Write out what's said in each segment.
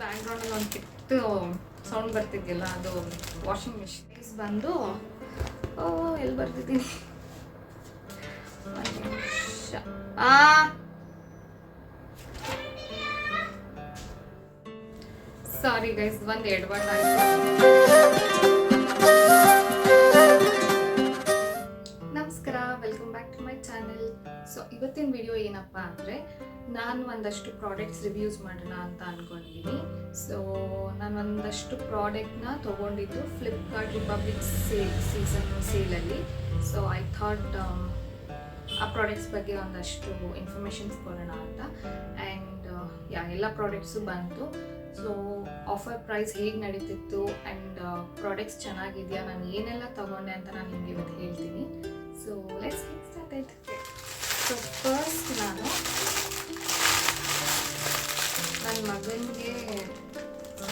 ಬ್ಯಾಕ್ಗ್ರೌಂಡಲ್ಲಿ ಒಂದು ಕಿತ್ತು ಸೌಂಡ್ ಬರ್ತಿದ್ಯಲ್ಲ, ಅದು ವಾಷಿಂಗ್ ಮಿಷಿನ್. ಪ್ರೈಸ್ ಬಂದು ಎಲ್ಲಿ ಬರ್ತಿದ್ದೀನಿ, ಒಂದು ನಿಮಿಷ. ಸಾರಿ ಗೈಸ್, ಒಂದು ಎಡವಟ್ ಆಯಿತು. ನಮಸ್ಕಾರ, welcome back to my channel. So ಇವತ್ತಿನ ವಿಡಿಯೋ ಏನಪ್ಪ ಅಂದರೆ, ನಾನು ಒಂದಷ್ಟು ಪ್ರಾಡಕ್ಟ್ಸ್ ರಿವ್ಯೂಸ್ ಮಾಡೋಣ ಅಂತ ಅಂದ್ಕೊಂಡಿದ್ದೀನಿ. ಸೊ ನಾನು ಒಂದಷ್ಟು ಪ್ರಾಡಕ್ಟ್ನ ತೊಗೊಂಡಿದ್ದು ಫ್ಲಿಪ್ಕಾರ್ಟ್ ರಿಪಬ್ಲಿಕ್ ಸೇಲಲ್ಲಿ. ಸೊ ಐ ಥಾಟ್ ಆ ಪ್ರಾಡಕ್ಟ್ಸ್ ಬಗ್ಗೆ ಒಂದಷ್ಟು ಇನ್ಫಾರ್ಮೇಷನ್ಸ್ ಕೊಡೋಣ ಅಂತ. ಆ್ಯಂಡ್ ಎಲ್ಲ ಪ್ರಾಡಕ್ಟ್ಸು ಬಂತು. ಸೊ ಆಫರ್ ಪ್ರೈಸ್ ಹೇಗೆ ನಡೀತಿತ್ತು ಆ್ಯಂಡ್ ಪ್ರಾಡಕ್ಟ್ಸ್ ಚೆನ್ನಾಗಿದೆಯಾ, ನಾನು ಏನೆಲ್ಲ ತೊಗೊಂಡೆ ಅಂತ ನಾನು ನಿಮಗೆ ಇವತ್ತು ಹೇಳ್ತೀನಿ. So let's get started. So first ನಾನು ನನ್ನ ಮಗನಿಗೆ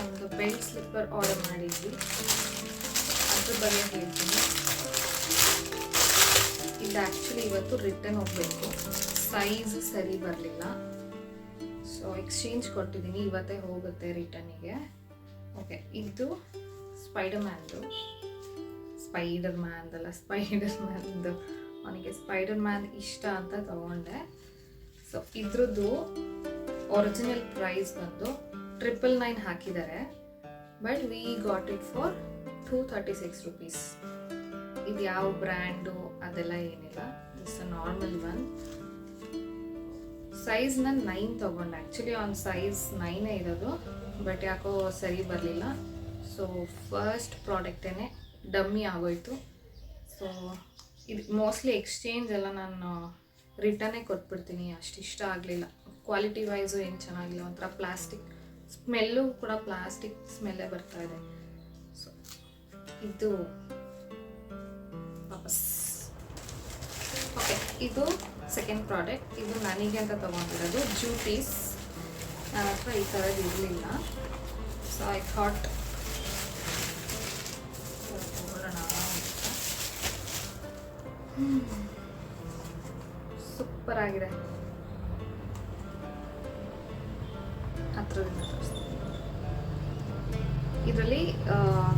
ಒಂದು ಬೆಲ್ಟ್ ಸ್ಲಿಪ್ಪರ್ ಆರ್ಡರ್ ಮಾಡಿದ್ವಿ, ಅದ್ರ ಬಗ್ಗೆ ಹೇಳ್ತೀನಿ. ಇದು ಆ್ಯಕ್ಚುಲಿ ಇವತ್ತು ರಿಟರ್ನ್ ಹೋಗಬೇಕು, ಸೈಜ್ ಸರಿ ಬರಲಿಲ್ಲ. ಸೊ ಎಕ್ಸ್ಚೇಂಜ್ ಕೊಟ್ಟಿದ್ದೀನಿ, ಇವತ್ತೇ ಹೋಗುತ್ತೆ ರಿಟರ್ನಿಗೆ. ಓಕೆ, ಇದು ಸ್ಪೈಡರ್ ಮ್ಯಾನ್ದು ಅವನಿಗೆ ಸ್ಪೈಡರ್ ಮ್ಯಾನ್ ಇಷ್ಟ ಅಂತ ತಗೊಂಡೆ. ಸೊ ಇದ್ರದ್ದು ಒರಿಜಿನಲ್ ಪ್ರೈಸ್ ಬಂದು 999 ಹಾಕಿದ್ದಾರೆ, but we got it for 236 rupees. ಇದು ಯಾವ ಬ್ರ್ಯಾಂಡು ಅದೆಲ್ಲ ಏನಿಲ್ಲ, ಜಸ್ಟ್ ನಾರ್ಮಲ್ ಒನ್. ಸೈಜ್ ನಾನು 9 ತೊಗೊಂಡೆ. ಆ್ಯಕ್ಚುಲಿ ಅವ್ನ ಸೈಜ್ 9 ಇರೋದು, ಬಟ್ ಯಾಕೋ ಸರಿ ಬರಲಿಲ್ಲ. ಸೊ ಫಸ್ಟ್ ಪ್ರಾಡಕ್ಟೇ ಡಮ್ಮಿ ಆಗೋಯ್ತು. ಸೊ ಇದು ಮೋಸ್ಟ್ಲಿ ಎಕ್ಸ್ಚೇಂಜ್ ಎಲ್ಲ ನಾನು ರಿಟರ್ನೇ ಕೊಟ್ಬಿಡ್ತೀನಿ, ಅಷ್ಟು ಇಷ್ಟ ಆಗಲಿಲ್ಲ. ಕ್ವಾಲಿಟಿ ವೈಸು ಏನು ಚೆನ್ನಾಗಿಲ್ಲ, ಒಂಥರ ಪ್ಲಾಸ್ಟಿಕ್ ಸ್ಮೆಲ್ಲು ಕೂಡ ಪ್ಲಾಸ್ಟಿಕ್ ಸ್ಮೆಲ್ಲೇ ಬರ್ತಾ ಇದೆ. ಸೊ ಇದು ವಾಪಸ್. ಓಕೆ, ಇದು ಸೆಕೆಂಡ್ ಪ್ರಾಡಕ್ಟ್. ಇದು ನನಗೆ ಅಂತ ತೊಗೊಂಡಿರೋದು ಜ್ಯೂಟೀಸ್. ನನ್ನ ಹತ್ರ ಈ ಥರದ್ದು ಇರಲಿಲ್ಲ. ಸೊ ಐ ಥಾಟ್ ತೊಗೊಳ್ಳೋಣ. ಸೂಪರ್ ಆಗಿದೆ. ಹತ್ರದಿಂದ ಇದರಲ್ಲಿ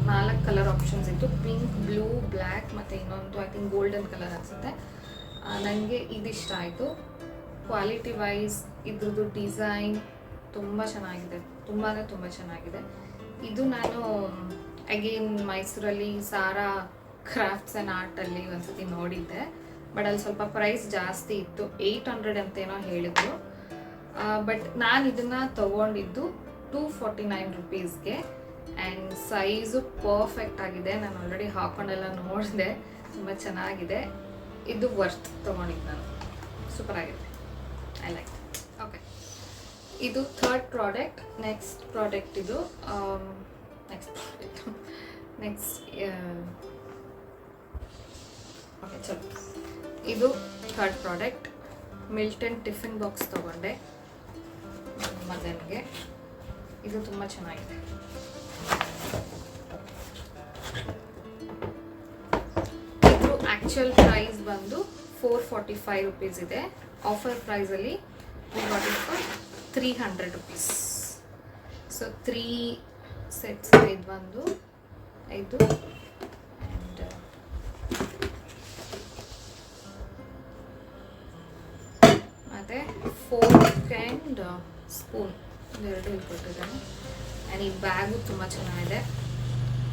4 ಕಲರ್ ಆಪ್ಷನ್ಸ್ ಇತ್ತು. ಪಿಂಕ್, ಬ್ಲೂ, ಬ್ಲ್ಯಾಕ್ ಮತ್ತು ಇನ್ನೊಂದು ಐ ಥಿಂಕ್ ಗೋಲ್ಡನ್ ಕಲರ್ ಅನಿಸುತ್ತೆ. ನನಗೆ ಇದಿಷ್ಟ ಆಯಿತು. ಕ್ವಾಲಿಟಿ ವೈಸ್ ಇದ್ರದ್ದು ಡಿಸೈನ್ ತುಂಬ ಚೆನ್ನಾಗಿದೆ, ತುಂಬ ಅಂದರೆ ತುಂಬ ಚೆನ್ನಾಗಿದೆ. ಇದು ನಾನು ಅಗೇನ್ ಮೈಸೂರಲ್ಲಿ ಸಾರಾ ಕ್ರಾಫ್ಟ್ಸ್ ಆ್ಯಂಡ್ ಆರ್ಟಲ್ಲಿ ಒಂದ್ಸತಿ ನೋಡಿದ್ದೆ, ಬಟ್ ಅಲ್ಲಿ ಸ್ವಲ್ಪ ಪ್ರೈಸ್ ಜಾಸ್ತಿ ಇತ್ತು, 800 ಅಂತೇನೋ ಹೇಳಿದ್ರು. ಬಟ್ ನಾನು ಇದನ್ನು ತೊಗೊಂಡಿದ್ದು 249 rupeesಗೆ. ಆ್ಯಂಡ್ ಸೈಜು ಪರ್ಫೆಕ್ಟ್ ಆಗಿದೆ. ನಾನು ಆಲ್ರೆಡಿ ಹಾಕೊಂಡೆಲ್ಲ ನೋಡಿದೆ, ತುಂಬ ಚೆನ್ನಾಗಿದೆ. ಇದು ವರ್ತ್ ತೊಗೊಂಡಿದ್ದು ನಾನು, ಸೂಪರ್ ಆಗಿದೆ, ಐ ಲೈಕ್. ಓಕೆ, ಇದು third product. Next product okay ಚಲೋ. ಇದು third product, Milton tiffin box ತೊಗೊಂಡೆ ಮಗನಿಗೆ. ಇದು ತುಂಬ ಚೆನ್ನಾಗಿದೆ. ಇದು ಆ್ಯಕ್ಚುಯಲ್ ಪ್ರೈಸ್ ಬಂದು 445 rupees ಇದೆ. ಆಫರ್ ಪ್ರೈಸಲ್ಲಿ we got it for 300 rupees. So 3 sets ಇದು ಬಂದು 5 ಆ್ಯಂಡ್ ಮತ್ತು ಫೋರ್ಕ್ ಆ್ಯಂಡ್ ಸ್ಪೂನ್ ಎರಡು ಇಲ್ಲಿ ಕೊಟ್ಟಿದ್ದಾನೆ. ಆ್ಯಂಡ್ ಈ ಬ್ಯಾಗು ತುಂಬ ಚೆನ್ನಾಗಿದೆ,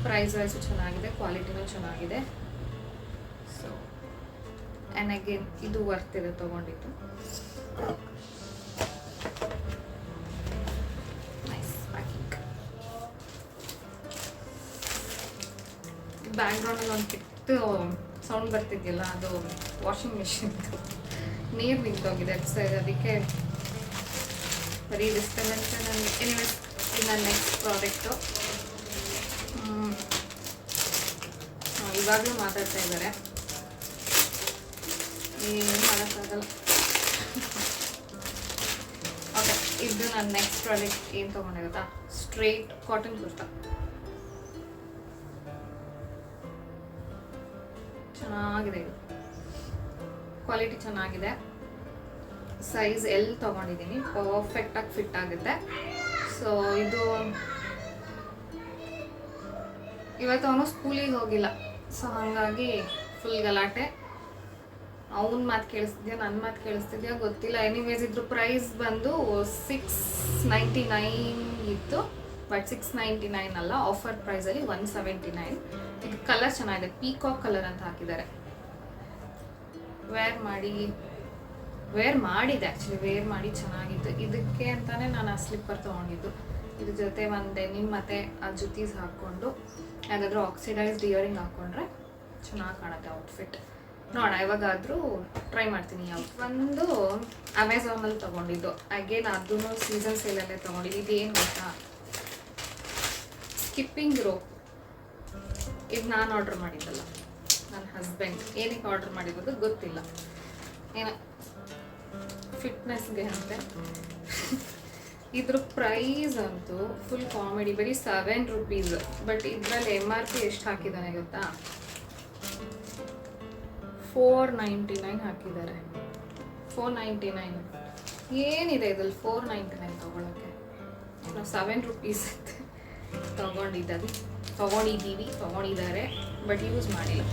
ಪ್ರೈಸ್ ವೈಸು ಚೆನ್ನಾಗಿದೆ, ಕ್ವಾಲಿಟಿನೂ ಚೆನ್ನಾಗಿದೆ. ಸೊ ಆ್ಯಂಡ್ ಅಗೇನ್ ಇದು ವರ್ತ್ ಇದೆ ತೊಗೊಂಡಿದ್ದು. Nice packing. ಬ್ಯಾಕ್ಗ್ರೌಂಡಲ್ಲಿ ಒಂದು ಕಿತ್ತು ಸೌಂಡ್ ಬರ್ತಿದ್ಯಲ್ಲ, ಅದು ವಾಷಿಂಗ್ ಮಿಷಿನ್ದು ನೀರು ನಿಂತೋಗಿದೆ. ಸೊ ಅದಕ್ಕೆ ಬರೀ ಡಿಸ್ಟರ್ಬೆನ್ಸ್ ನನಗೆ. ಎನಿವೇಸ್, ಇದು ನನ್ನ ನೆಕ್ಸ್ಟ್ ಪ್ರಾಡಕ್ಟು. ಇವಾಗಲೂ ಮಾತಾಡ್ತಾ ಇದ್ದಾರೆ, ಏನು ಮಾಡೋಕ್ಕಾಗಲ್ಲ. ಓಕೆ, ಇದು ನನ್ನ ನೆಕ್ಸ್ಟ್ ಪ್ರಾಡಕ್ಟ್ ಏನು ತೊಗೊಂಡೆ ಗೊತ್ತಾ? Straight cotton kurta. ಚೆನ್ನಾಗಿದೆ, ಇದು ಕ್ವಾಲಿಟಿ ಚೆನ್ನಾಗಿದೆ. ಸೈಜ್ ಎಲ್ ತೊಗೊಂಡಿದ್ದೀನಿ, ಪರ್ಫೆಕ್ಟಾಗಿ ಫಿಟ್ ಆಗುತ್ತೆ. ಸೊ ಇದು ಇವತ್ತು ಅವನು ಸ್ಕೂಲಿಗೆ ಹೋಗಿಲ್ಲ, ಸೊ ಹಾಗಾಗಿ ಫುಲ್ ಗಲಾಟೆ. ಅವನ ಮಾತು ಕೇಳಿಸ್ತಿದ್ಯಾ ನನ್ನ ಮಾತು ಕೇಳಿಸ್ತಿದ್ಯಾ ಗೊತ್ತಿಲ್ಲ. ಎನಿವೇಸ್ ಇದ್ರ ಪ್ರೈಸ್ ಬಂದು 699 ಇತ್ತು, ಬಟ್ 699 ಅಲ್ಲ, ಆಫರ್ ಪ್ರೈಸಲ್ಲಿ 179. ಇದು ಕಲರ್ ಚೆನ್ನಾಗಿದೆ, ಪೀಕಾಕ್ ಕಲರ್ ಅಂತ ಹಾಕಿದ್ದಾರೆ. ವೇರ್ ಮಾಡಿದೆ ಆ್ಯಕ್ಚುಲಿ, ವೇರ್ ಮಾಡಿ ಚೆನ್ನಾಗಿತ್ತು. ಇದಕ್ಕೆ ಅಂತಾನೆ ನಾನು ಆ ಸ್ಲಿಪ್ಪರ್ ತೊಗೊಂಡಿದ್ದು. ಇದ್ರ ಜೊತೆ ಒಂದು ಡೆನಿಮ್ ಮತ್ತು ಆ ಜುತೀಸ್ ಹಾಕ್ಕೊಂಡು ಯಾವುದಾದ್ರೂ ಆಕ್ಸಿಡೈಸ್ಡ್ ಇಯರಿಂಗ್ ಹಾಕ್ಕೊಂಡ್ರೆ ಚೆನ್ನಾಗಿ ಕಾಣುತ್ತೆ ಔಟ್ಫಿಟ್. ನೋಡೋಣ ಯಾವಾಗಾದರೂ ಟ್ರೈ ಮಾಡ್ತೀನಿ. ಒಂದು ಅಮೆಝಾನಲ್ಲಿ ತೊಗೊಂಡಿದ್ದು, ಅಗೇನ್ ಅದೂ ಸೀಸನ್ ಸೇಲಲ್ಲೇ ತೊಗೊಂಡಿದ್ದು. ಇದೇನು ಗೊತ್ತಾ, ಸ್ಕಿಪ್ಪಿಂಗ್ ರೋಪ್. ಇದು ನಾನು ಆರ್ಡ್ರ್ ಮಾಡಿದ್ದಲ್ಲ, ನನ್ನ ಹಸ್ಬೆಂಡ್ ಏನಕ್ಕೆ ಆರ್ಡ್ರ್ ಮಾಡಿರೋದು ಗೊತ್ತಿಲ್ಲ, ಏನೋ ಫಿಟ್ನೆಸ್ಗೆ ಅಂತೆ. ಇದ್ರ ಪ್ರೈಸ್ ಅಂತೂ ಫುಲ್ ಕಾಮಿಡಿ, ಬರೀ 7 ರೂಪೀಸ್. ಬಟ್ ಇದರಲ್ಲಿ MRP ಎಷ್ಟು ಹಾಕಿದ್ದಾನೆ ಗೊತ್ತಾ, 499 ಹಾಕಿದ್ದಾರೆ. 499 ಏನಿದೆ ಇದ್ರಲ್ಲಿ 499 ತೊಗೊಳಕ್ಕೆ? ನಾವು 7 ರೂಪೀಸ್ ತೊಗೊಂಡಿದ್ದಾರೆ, ಬಟ್ ಯೂಸ್ ಮಾಡಿಲ್ಲ,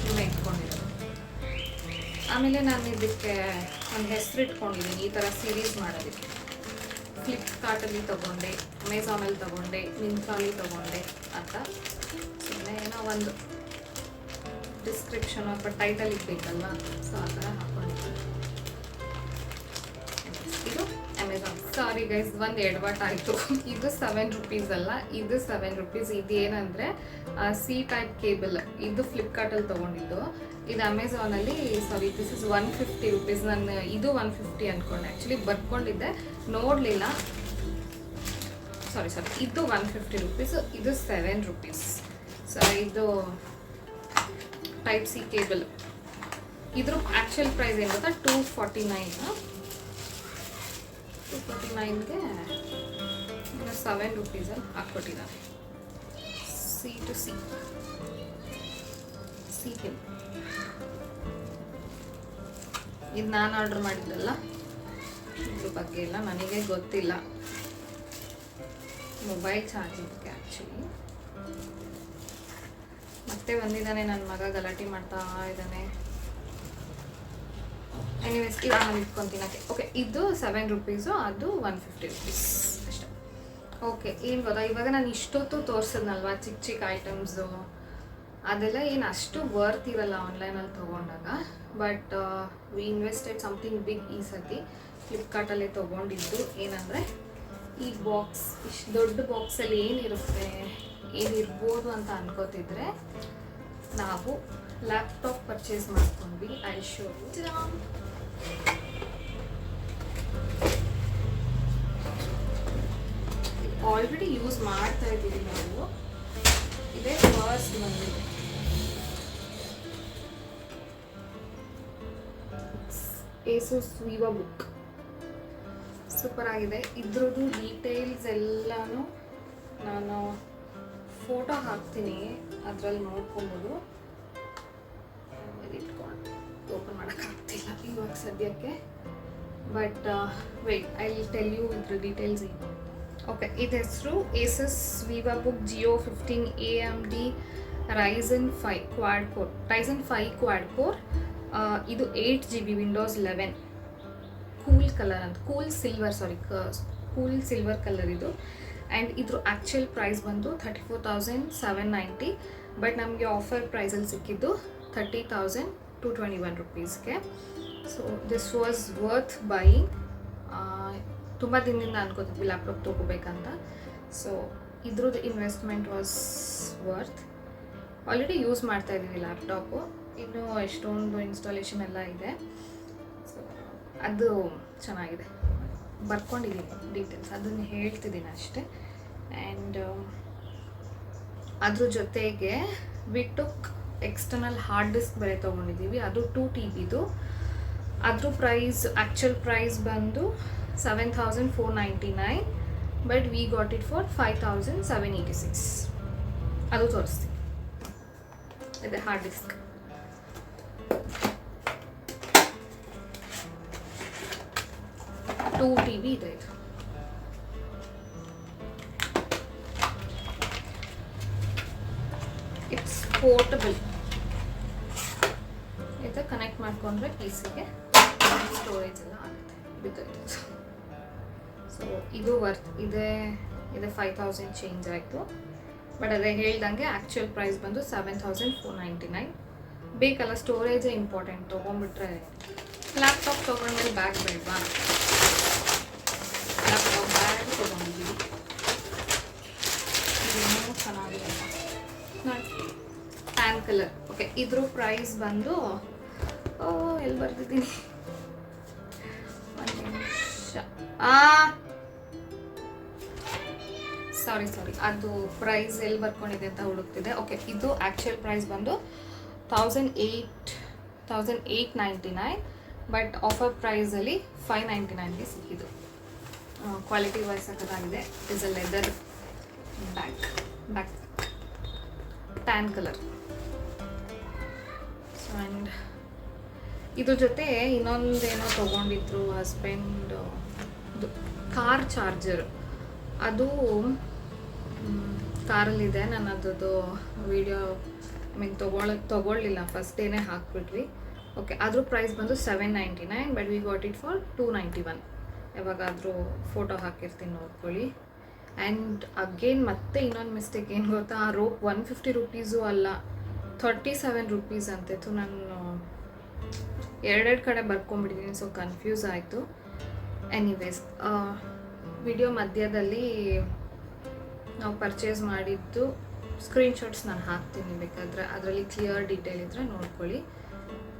ಸುಮ್ಮನೆ ಇಟ್ಕೊಂಡಿರೋದು. ಆಮೇಲೆ ನಾನು ಇದಕ್ಕೆ ಒಂದು ಹೆಸರು ಇಟ್ಕೊಂಡಿದ್ದೀನಿ, ಈ ಥರ ಸೀರೀಸ್ ಮಾಡೋದಕ್ಕೆ. ಫ್ಲಿಪ್ಕಾರ್ಟಲ್ಲಿ ತೊಗೊಂಡೆ, ಅಮೆಝಾನಲ್ಲಿ ತೊಗೊಂಡೆ, ಮಿಂತ್ರಾಲಿ ತೊಗೊಂಡೆ ಅಂತ. ಸುಮ್ಮನೆ ಏನೋ ಒಂದು ಡಿಸ್ಕ್ರಿಪ್ಷನ್ ಅಥವಾ ಟೈಟಲ್ ಇರಬೇಕಲ್ವ, ಸೊ ಆ ಥರ ಹಾಕ್ಕೊಂಡಿದ್ದೀನಿ. ಇದು ಅಮೆಝಾನ್. ಸಾರಿ ಗೈಸ್, ಒಂದು ಎಡವಟ್ ಆಯಿತು. ಇದು 7 ರೂಪೀಸ್ ಅಲ್ಲ, ಇದು 7 ರೂಪೀಸ್. ಇದೇನಂದರೆ ಸಿ ಟೈಪ್ ಕೇಬಲ್. ಇದು ಫ್ಲಿಪ್ಕಾರ್ಟಲ್ಲಿ ತೊಗೊಂಡಿದ್ದು, ಇದು ಅಮೆಝಾನಲ್ಲಿ. Sorry, this is 150 rupees. ನಾನು ಇದು 150 ಅಂದ್ಕೊಂಡೆ, ಆ್ಯಕ್ಚುಲಿ ಬರ್ಕೊಂಡಿದ್ದೆ, ನೋಡಲಿಲ್ಲ. ಸಾರಿ, ಇದು 150 ರೂಪೀಸ್, ಇದು 7 ರೂಪೀಸ್. ಸೊ ಇದು ಟೈಪ್ ಸಿ ಕೇಬಲ್. ಇದ್ರ ಆ್ಯಕ್ಚುಯಲ್ ಪ್ರೈಸ್ ಏನು ಗೊತ್ತಾ, 249ಗೆ 7 ರೂಪೀಸಲ್ಲಿ ಹಾಕ್ಕೊಟ್ಟಿದ್ದಾರೆ. C to C cable. ಇದು ನಾನು ಆರ್ಡರ್ ಮಾಡಿದ್ದಲ್ಲ, ಇದ್ರ ಬಗ್ಗೆ ಎಲ್ಲ ನನಗೆ ಗೊತ್ತಿಲ್ಲ. ಮೊಬೈಲ್ ಚಾರ್ಜಿಂಗ್ಗೆ ಆ್ಯಕ್ಚುಲಿ. ಮತ್ತೆ ಬಂದಿದ್ದಾನೆ ನನ್ನ ಮಗ, ಗಲಾಟೆ ಮಾಡ್ತಾ ಇದ್ದಾನೆ. ಎನಿವೇಸ್, ಇವಾಗ ನಾನು ಇಟ್ಕೊತೀನಕ್ಕೆ. ಓಕೆ, ಇದು 7 ರೂಪೀಸು, ಅದು 150 ರೂಪೀಸ್ ಅಷ್ಟೇ. ಓಕೆ, ಏನು ಗೊತ್ತಾ, ಇವಾಗ ನಾನು ಇಷ್ಟೊತ್ತು ತೋರಿಸಿದ್ನಲ್ವ ಚಿಕ್ಕ ಚಿಕ್ಕ ಐಟಮ್ಸು, ಅದೆಲ್ಲ ಏನು ಅಷ್ಟು ವರ್ತ್ ಇರಲ್ಲ ಆನ್ಲೈನಲ್ಲಿ ತೊಗೊಂಡಾಗ. But we invested something big ಈ ಸತಿ. ಫ್ಲಿಪ್ಕಾರ್ಟಲ್ಲೇ ತೊಗೊಂಡಿದ್ದು. ಏನಂದರೆ ಈ ಬಾಕ್ಸ್, ಇಷ್ಟು ದೊಡ್ಡ ಬಾಕ್ಸಲ್ಲಿ ಏನಿರ್ಬೋದು ಅಂತ ಅನ್ಕೋತಿದ್ರೆ, ನಾವು ಲ್ಯಾಪ್ಟಾಪ್ ಪರ್ಚೇಸ್ ಮಾಡ್ಕೊಂಡ್ವಿ. ಐ ಶೋ ಆಲ್ರೆಡಿ ಯೂಸ್ ಮಾಡ್ತಾ ಇದ್ದೀವಿ ನಾವು. ಇದೇ ಫಸ್ಟ್ ಬಂದಿದೆ. ಏಸಸ್ ವಿವಾಬುಕ್ ಸೂಪರ್ ಆಗಿದೆ. ಇದ್ರದ್ದು ಡೀಟೇಲ್ಸ್ ಎಲ್ಲನೂ ನಾನು ಫೋಟೋ ಹಾಕ್ತೀನಿ, ಅದರಲ್ಲಿ ನೋಡ್ಕೊಬೋದು. ಇಟ್ಕೊಂಡು ಓಪನ್ ಮಾಡೋಕ್ಕಾಗ್ತಿಲ್ಲ ಇವಾಗ ಸದ್ಯಕ್ಕೆ, but wait, I will tell you ಇದ್ರ ಡೀಟೇಲ್ಸ್. ಓಕೆ, ಇದು ಹೆಸರು Asus Vivobook Go 15 AMD Ryzen 5 quad core. ಇದು 8 GB ವಿಂಡೋಸ್ 11 ಕೂಲ್ ಕಲರ್ ಅಂತ, ಕೂಲ್ ಸಿಲ್ವರ್ ಕಲರ್ ಇದು. ಆ್ಯಂಡ್ ಇದ್ರ ಆ್ಯಕ್ಚುಯಲ್ ಪ್ರೈಸ್ ಬಂದು 34,790, ಬಟ್ ನಮಗೆ ಆಫರ್ ಪ್ರೈಸಲ್ಲಿ ಸಿಕ್ಕಿದ್ದು 30,221 ರೂಪೀಸ್ಗೆ. So this was worth buying. ತುಂಬ ದಿನದಿಂದ ಅನ್ಕೋತಿದ್ವಿ ಲ್ಯಾಪ್ಟಾಪ್ ತೊಗೋಬೇಕಂತ. ಸೊ ಇದ್ರದ್ದು investment was worth. Already use ಮಾಡ್ತಾ ಇದ್ದೀವಿ ಲ್ಯಾಪ್ಟಾಪು, ಇನ್ನೂ ಎಷ್ಟೊಂದು ಇನ್ಸ್ಟಾಲೇಷನ್ ಎಲ್ಲ ಇದೆ. ಸೊ ಅದು ಚೆನ್ನಾಗಿದೆ, ಬರ್ಕೊಂಡಿದ್ದೀನಿ ಡೀಟೇಲ್ಸ್, ಅದನ್ನು ಹೇಳ್ತಿದ್ದೀನಿ ಅಷ್ಟೇ. ಆ್ಯಂಡ್ ಅದ್ರ ಜೊತೆಗೆ ವಿಟುಕ್ ಎಕ್ಸ್ಟರ್ನಲ್ ಹಾರ್ಡ್ ಡಿಸ್ಕ್ ಬೇರೆ ತೊಗೊಂಡಿದ್ದೀವಿ, ಅದು 2 TBದು. ಅದ್ರ ಪ್ರೈಸ್, ಆ್ಯಕ್ಚುಯಲ್ ಪ್ರೈಸ್ ಬಂದು 7,499, but we got it for 5,786. ಅದು ತೋರಿಸ್ತೀನಿ. ಇದೆ ಹಾರ್ಡ್ ಡಿಸ್ಕ್. ಟೂ TB ಇದೆ ಇದು. ಪೋರ್ಟಬಲ್. ಇದು ಕನೆಕ್ಟ್ ಮಾಡ್ಕೊಂಡ್ರೆ ಪೀಸಿಗೆ ಸ್ಟೋರೇಜ್ ಎಲ್ಲ ಆಗುತ್ತೆ. ಬಿದ್ದೋಯ್ತು. ಸೊ ಇದು ವರ್ತ್ ಇದೆ 5000 ಚೇಂಜ್ ಆಯಿತು. ಬಟ್ ಅದೇ ಹೇಳ್ದಂಗೆ ಆ್ಯಕ್ಚುಯಲ್ ಪ್ರೈಸ್ ಬಂದು 7499. ಬೇಕಲ್ಲ, ಸ್ಟೋರೇಜೇ ಇಂಪಾರ್ಟೆಂಟ್. ತೊಗೊಂಡ್ಬಿಟ್ರೆ ಲ್ಯಾಪ್ಟಾಪ್ ತೊಗೊಂಡ್ಮೇಲೆ ಬ್ಯಾಗ್ ಬೇಡವಾ? ಲ್ಯಾಪ್ಟಾಪ್ ಬ್ಯಾಗ್ ತೊಗೊಂಡಿದ್ದೀವಿ. ಇದೇನೋ ಚೆನ್ನಾಗಿದೆ ನೋಡಿ, ಟ್ಯಾನ್ ಕಲರ್. ಓಕೆ, ಇದ್ರ ಪ್ರೈಸ್ ಬಂದು ಎಲ್ಲಿ ಬರ್ತಿದ್ದೀನಿ, ಒಂದು ನಿಮಿಷ. ಸಾರಿ ಅದು ಪ್ರೈಸ್ ಎಲ್ಲಿ ಬರ್ಕೊಂಡಿದೆ ಅಂತ ಹುಡುಕ್ತಿದೆ. ಓಕೆ, ಇದು ಆ್ಯಕ್ಚುಯಲ್ ಪ್ರೈಸ್ ಬಂದು 1899. ಬಟ್ ಆಫರ್ ಪ್ರೈಸಲ್ಲಿ 599ಗೆ ಸಿಕ್ಕಿದ್ದು. ಕ್ವಾಲಿಟಿ ವೈಸ್ ಸಕ್ಕತ್ತಾಗಿದೆ. Is a leather back tan colour. So and ಇದ್ರ ಜೊತೆ ಇನ್ನೊಂದೇನೋ ತೊಗೊಂಡಿದ್ರು ಹಸ್ಬೆಂಡ್, ಇದು ಕಾರ್ ಚಾರ್ಜರ್. ಅದು ಕಾರಲ್ಲಿದೆ. ನಾನು ಅದರದ್ದು ವಿಡಿಯೋ ತೊಗೊಳ್ಳಿಲ್ಲ, ಫಸ್ಟ್ ಡೇನೇ ಹಾಕ್ಬಿಟ್ವಿ. ಓಕೆ, ಅದ್ರ ಪ್ರೈಸ್ ಬಂದು 799. But we got it for 291. ಯಾವಾಗಾದರೂ ಫೋಟೋ ಹಾಕಿರ್ತೀನಿ, ನೋಡ್ಕೊಳ್ಳಿ. ಆ್ಯಂಡ್ ಅಗೇನ್ ಮತ್ತೆ ಇನ್ನೊಂದು ಮಿಸ್ಟೇಕ್ ಏನು ಗೊತ್ತಾ, ಆ ರೋಪ್ 150 ರುಪೀಸು ಅಲ್ಲ, 37 ರುಪೀಸ್ ಅಂತಿತ್ತು. ನಾನು ಎರಡೆರಡು ಕಡೆ ಬರ್ಕೊಂಬಿಟ್ಟಿದ್ದೀನಿ, ಸೊ ಕನ್ಫ್ಯೂಸ್ ಆಯಿತು. ಎನಿವೇಸ್, ವಿಡಿಯೋ ಮಧ್ಯದಲ್ಲಿ ನಾವು ಪರ್ಚೇಸ್ ಮಾಡಿದ್ದು ಸ್ಕ್ರೀನ್ಶಾಟ್ಸ್ ನಾನು ಹಾಕ್ತೀನಿ ಬೇಕಾದರೆ, ಅದರಲ್ಲಿ ಕ್ಲಿಯರ್ ಡೀಟೇಲ್ ಇದ್ದರೆ ನೋಡ್ಕೊಳ್ಳಿ.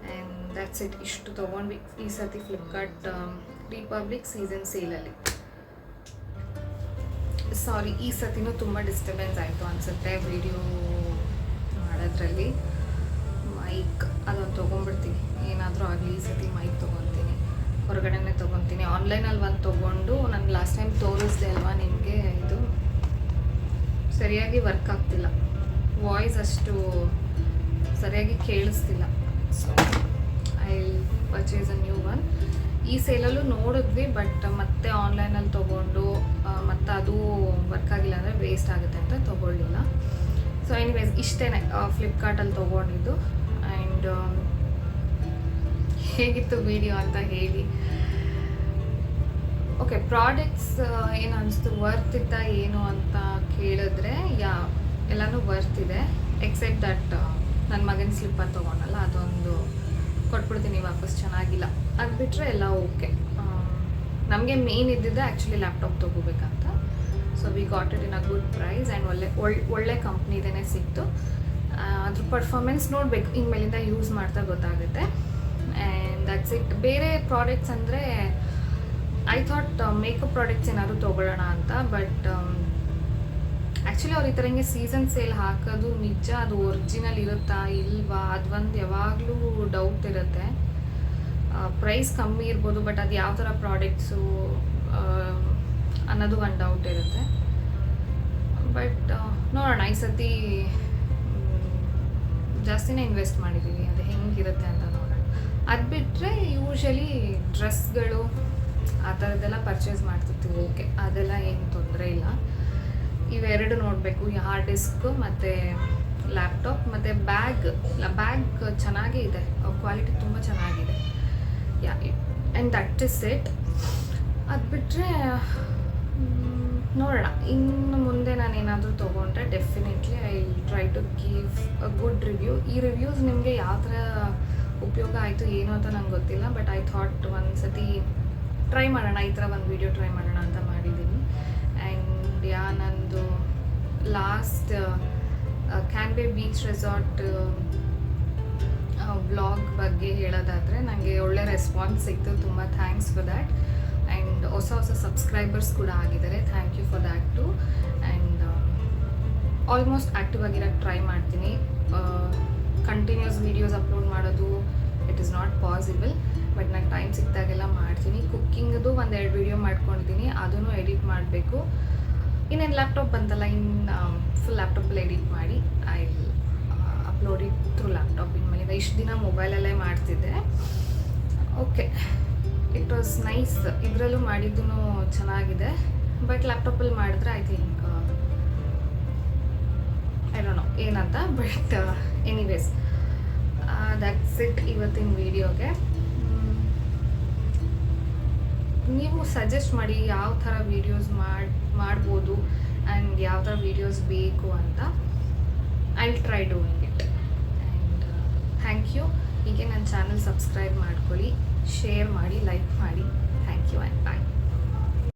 And that's it. ಇಷ್ಟು ತೊಗೊಂಡ್ವಿ ಈ ಸತಿ ಫ್ಲಿಪ್ಕಾರ್ಟ್ ರಿಪಬ್ಲಿಕ್ ಸೀಸನ್ ಸೇಲಲ್ಲಿ. ಸಾರಿ, ಈ ಸತಿನೂ ತುಂಬ ಡಿಸ್ಟರ್ಬೆನ್ಸ್ ಆಯಿತು ಅನಿಸುತ್ತೆ ವಿಡಿಯೋ ಮಾಡೋದ್ರಲ್ಲಿ. ಮೈಕ್ ಅದೊಂದು ತೊಗೊಂಡ್ಬಿಡ್ತೀನಿ, ಏನಾದರೂ ಆಗಲಿ ಈ ಸತಿ ಮೈಕ್ ತೊಗೊತೀನಿ, ಹೊರಗಡೆನೇ ತೊಗೊತೀನಿ. ಆನ್ಲೈನಲ್ಲಿ ಒಂದು ತೊಗೊಂಡು ನಾನು ಲಾಸ್ಟ್ ಟೈಮ್ ತೋರಿಸ್ದೆ ಅಲ್ವಾ ನಿಮಗೆ, ಇದು ಸರಿಯಾಗಿ ವರ್ಕ್ ಆಗ್ತಿಲ್ಲ, ವಾಯ್ಸ್ ಅಷ್ಟು ಸರಿಯಾಗಿ ಕೇಳಿಸ್ತಿಲ್ಲ. So I purchase a new one. ಈ ಸೇಲಲ್ಲೂ ನೋಡಿದ್ವಿ, ಬಟ್ ಮತ್ತೆ ಆನ್ಲೈನಲ್ಲಿ ತೊಗೊಂಡು ಮತ್ತು ಅದು ವರ್ಕ್ ಆಗಿಲ್ಲ ಅಂದರೆ ವೇಸ್ಟ್ ಆಗುತ್ತೆ ಅಂತ ತೊಗೊಳ್ಳಿಲ್ಲ. ಸೊ ಎನಿವೇಸ್ ಇಷ್ಟೇ ಫ್ಲಿಪ್ಕಾರ್ಟಲ್ಲಿ ತೊಗೊಂಡಿದ್ದು. ಆ್ಯಂಡ್ ಹೇಗಿತ್ತು ವಿಡಿಯೋ ಅಂತ ಹೇಳಿ. ಓಕೆ, ಪ್ರಾಡಕ್ಟ್ಸ್ ಏನು ಅನಿಸ್ತು, ವರ್ತ್ ಇತ್ತಾ ಏನು ಅಂತ ಕೇಳಿದ್ರೆ ಎಲ್ಲನೂ ವರ್ತ್ ಇದೆ. ಎಕ್ಸೆಪ್ಟ್ ದಟ್ ನನ್ನ ಮಗನ ಸ್ಲಿಪ್ಪರ್ ತೊಗೊಂಡಲ್ಲ, ಅದೊಂದು ಕೊಟ್ಬಿಡ್ತೀನಿ ವಾಪಸ್, ಚೆನ್ನಾಗಿಲ್ಲ. ಅದು ಬಿಟ್ಟರೆ ಎಲ್ಲ ಓಕೆ. ನಮಗೆ ಮೇನ್ ಇದ್ದಿದ್ದೆ ಆ್ಯಕ್ಚುಲಿ ಲ್ಯಾಪ್ಟಾಪ್ ತೊಗೋಬೇಕಂತ. So we got it in a good price and ಒಳ್ಳೆ ಕಂಪ್ನಿದೇ ಸಿಕ್ತು. ಅದ್ರ ಪರ್ಫಾರ್ಮೆನ್ಸ್ ನೋಡಬೇಕು, ಇನ್ಮೇಲಿಂದ ಯೂಸ್ ಮಾಡ್ತಾ ಗೊತ್ತಾಗುತ್ತೆ. And that's it. ಬೇರೆ ಪ್ರಾಡಕ್ಟ್ಸ್ ಅಂದರೆ ಐ ಥಾಟ್ ಮೇಕಪ್ ಪ್ರಾಡಕ್ಟ್ಸ್ ಏನಾದರೂ ತೊಗೊಳ್ಳೋಣ ಅಂತ. ಬಟ್ ಆ್ಯಕ್ಚುಲಿ ಅವ್ರು ಈ ಥರ ಹಿಂಗೆ ಸೀಸನ್ ಸೇಲ್ ಹಾಕೋದು ನಿಜ, ಅದು ಒರಿಜಿನಲ್ ಇರುತ್ತಾ ಇಲ್ವಾ ಅದೊಂದು ಯಾವಾಗಲೂ ಡೌಟ್ ಇರುತ್ತೆ. ಪ್ರೈಸ್ ಕಮ್ಮಿ ಇರ್ಬೋದು, ಬಟ್ ಅದು ಯಾವ ಥರ ಪ್ರಾಡಕ್ಟ್ಸು ಅನ್ನೋದು ಒಂದು ಡೌಟ್ ಇರುತ್ತೆ. ಬಟ್ ನೋಡೋಣ, ಈ ಸತಿ ಜಾಸ್ತಿನೇ ಇನ್ವೆಸ್ಟ್ ಮಾಡಿದ್ದೀವಿ, ಅದು ಹೆಂಗಿರುತ್ತೆ ಅಂತ ನೋಡೋಣ. ಅದು ಬಿಟ್ಟರೆ ಯೂಶಲಿ ಡ್ರೆಸ್ಗಳು ಆ ಥರದ್ದೆಲ್ಲ ಪರ್ಚೇಸ್ ಮಾಡ್ತಿರ್ತೀವಿ. ಓಕೆ, ಅದೆಲ್ಲ ಏನು ತೊಂದರೆ ಇಲ್ಲ. ಇವೆರಡು ನೋಡಬೇಕು, ಈ ಹಾರ್ಡ್ ಡಿಸ್ಕ್ ಮತ್ತು ಲ್ಯಾಪ್ಟಾಪ್ ಮತ್ತು ಬ್ಯಾಗ್ ಚೆನ್ನಾಗೇ ಇದೆ, ಕ್ವಾಲಿಟಿ ತುಂಬ ಚೆನ್ನಾಗಿದೆ. And that is it. ಅದು ಬಿಟ್ಟರೆ ನೋಡೋಣ, ಇನ್ನು ಮುಂದೆ ನಾನು ಏನಾದರೂ ತೊಗೊಂಡ್ರೆ definitely I try to give a good review. ಈ ರಿವ್ಯೂಸ್ ನಿಮಗೆ ಯಾವ ಥರ ಉಪಯೋಗ ಆಯಿತು ಏನು ಅಂತ ನಂಗೆ ಗೊತ್ತಿಲ್ಲ. ಬಟ್ ಐ ಥಾಟ್ ಒಂದು ಸತಿ ಟ್ರೈ ಮಾಡೋಣ, ಈ ಥರ ಒಂದು ವೀಡಿಯೋ ಟ್ರೈ ಮಾಡೋಣ ಅಂತ ಮಾಡಿದ್ದೀನಿ. ಆ್ಯಂಡ್ ನಂದು ಲಾಸ್ಟ್ ಕ್ಯಾನ್ಬೆ ಬೀಚ್ ರೆಸಾರ್ಟ್ ವ್ಲಾಗ್ ಬಗ್ಗೆ ಹೇಳೋದಾದರೆ ನನಗೆ ಒಳ್ಳೆ ರೆಸ್ಪಾನ್ಸ್ ಸಿಕ್ತು, ತುಂಬ ಥ್ಯಾಂಕ್ಸ್ ಫಾರ್ ದ್ಯಾಟ್. ಆ್ಯಂಡ್ ಹೊಸ ಸಬ್ಸ್ಕ್ರೈಬರ್ಸ್ ಕೂಡ ಆಗಿದ್ದಾರೆ, thank you for that too. And almost active ಆಗಿರೋಕ್ಕೆ ಟ್ರೈ ಮಾಡ್ತೀನಿ. ಕಂಟಿನ್ಯೂಸ್ ವೀಡಿಯೋಸ್ ಅಪ್ಲೋಡ್ ಮಾಡೋದು it is not possible, but ನಂಗೆ ಟೈಮ್ ಸಿಕ್ಕಿದಾಗೆಲ್ಲ ಮಾಡ್ತೀನಿ. ಕುಕ್ಕಿಂಗದು ಒಂದೆರಡು ವೀಡಿಯೋ ಮಾಡ್ಕೊಂಡಿದ್ದೀನಿ, ಅದನ್ನು ಎಡಿಟ್ ಮಾಡಬೇಕು. ಇನ್ನೇನು ಲ್ಯಾಪ್ಟಾಪ್ ಬಂತಲ್ಲ, ಇನ್ನು ಫುಲ್ ಲ್ಯಾಪ್ಟಾಪಲ್ಲಿ ಎಡಿಟ್ ಮಾಡಿ I upload it through laptop. ಇನ್ಮೇಲಿಂದ ಇಷ್ಟು ದಿನ ಮೊಬೈಲಲ್ಲೇ ಮಾಡ್ತಿದ್ದೆ. Okay, it was nice. ಇದರಲ್ಲೂ ಮಾಡಿದ್ದೂ ಚೆನ್ನಾಗಿದೆ, ಬಟ್ ಲ್ಯಾಪ್ಟಾಪಲ್ಲಿ ಮಾಡಿದ್ರೆ I think I don't know ಏನಂತ, ಬಟ್ ಎನಿವೇಸ್ ದಟ್ಸ್ ಇಟ್ ಇವತ್ತಿನ ವಿಡಿಯೋಗೆ. ನೀವು ಸಜೆಸ್ಟ್ ಮಾಡಿ ಯಾವ ಥರ ವೀಡಿಯೋಸ್ ಮಾಡ್ಬೋದು ಆ್ಯಂಡ್ ಯಾವ ಥರ ವೀಡಿಯೋಸ್ ಬೇಕು ಅಂತ. I will try doing it. And thank you. ಹೀಗೆ ನನ್ನ ಚಾನಲ್ ಸಬ್ಸ್ಕ್ರೈಬ್ ಮಾಡ್ಕೊಳ್ಳಿ, ಶೇರ್ ಮಾಡಿ, ಲೈಕ್ ಮಾಡಿ. Thank you and bye.